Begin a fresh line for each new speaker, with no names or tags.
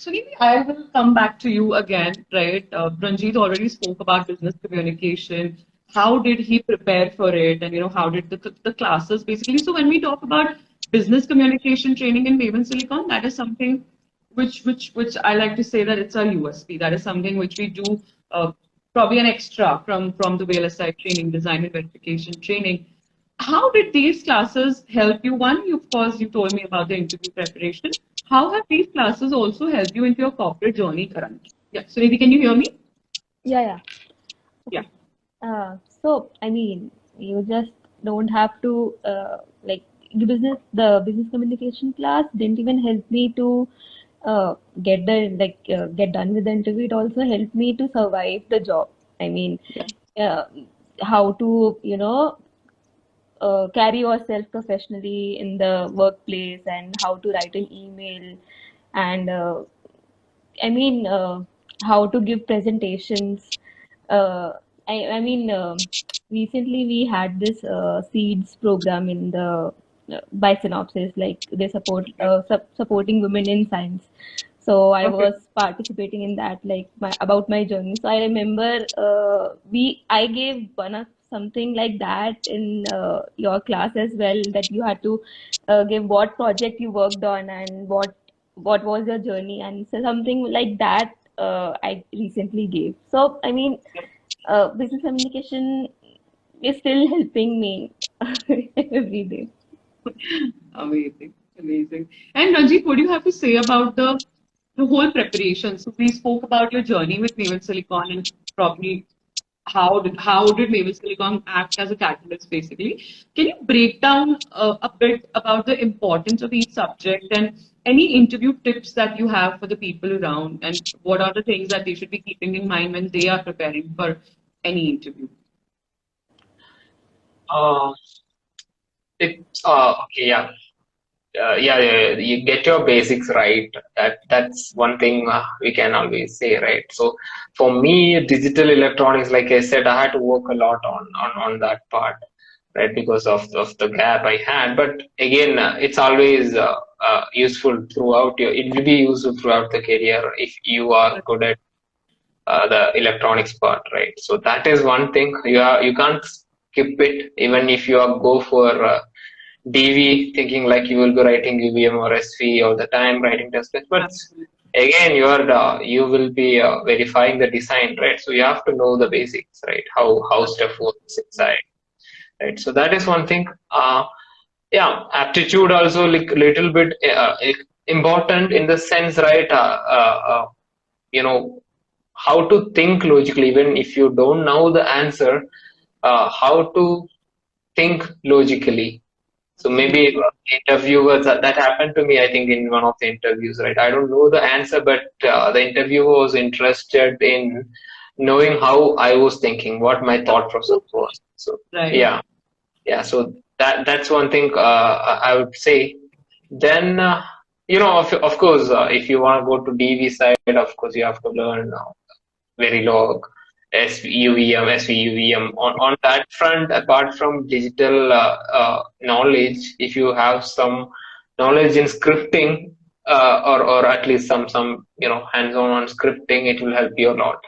Suniti, I will come back to you again, right? Ranjit already spoke about business communication. How did he prepare for it? And, how did the classes basically? So when we talk about business communication training in Maven Silicon, that is something which I like to say that it's our USP. That is something which we do uh, probably an extra from the VLSI training, design and verification training. How did these classes help you? One, you, of course, you told me about the interview preparation. How have these classes also helped you into your corporate journey currently? Yeah, Suniti, can you hear me?
Yeah, yeah.
Yeah.
Okay. So I mean, you just don't have to like the business communication class didn't even help me to get done with the interview. It also helped me to survive the job. I mean,
Yeah.
uh, how to carry yourself professionally in the workplace and how to write an email and I mean, how to give presentations. Uh, I mean, recently we had this seeds program in the by Synopsis, like they supporting women in science. So I
Okay.
was participating in that, like about my journey. So I remember I gave one of something like that in your class as well, that you had to give what project you worked on and what was your journey, and so something like that I recently gave. So I mean, business communication is still helping me every day.
Amazing, amazing. And Ranjit, what do you have to say about the whole preparation? So we spoke about your journey with Maven Silicon and probably how did Maven Silicon act as a catalyst, basically. Can you break down a bit about the importance of each subject and any interview tips that you have for the people around, and what are the things that they should be keeping in mind when they are preparing for any interview?
Uh, okay, yeah. Yeah, you get your basics right. That's one thing we can always say, right? So for me, digital electronics, like I said, I had to work a lot on that part, right? Because of the gap I had. But again, it's always useful throughout your. It will be useful throughout the career if you are good at the electronics part, right? So that is one thing. You can't skip it, even if you are go for DV, thinking like you will be writing UVM or SV all the time, writing test beds. But
Absolutely.
again, you will be verifying the design, right? So you have to know the basics, right? How stuff works inside, right? So that is one thing. Yeah, aptitude also like little bit important in the sense, right? You know how to think logically, even if you don't know the answer. How to think logically, so maybe
Absolutely.
interviewers, that happened to me, I think, in one of the interviews, right? I don't know the answer, but the interviewer was interested in knowing how I was thinking, what my thought process was. So
Right.
yeah, yeah. So that's one thing I would say. Then of course, if you want to go to DV side, of course, you have to learn Verilog, SUVM, SVUVM. On that front, apart from digital knowledge, if you have some knowledge in scripting, or at least some hands-on on scripting, it will help you a lot,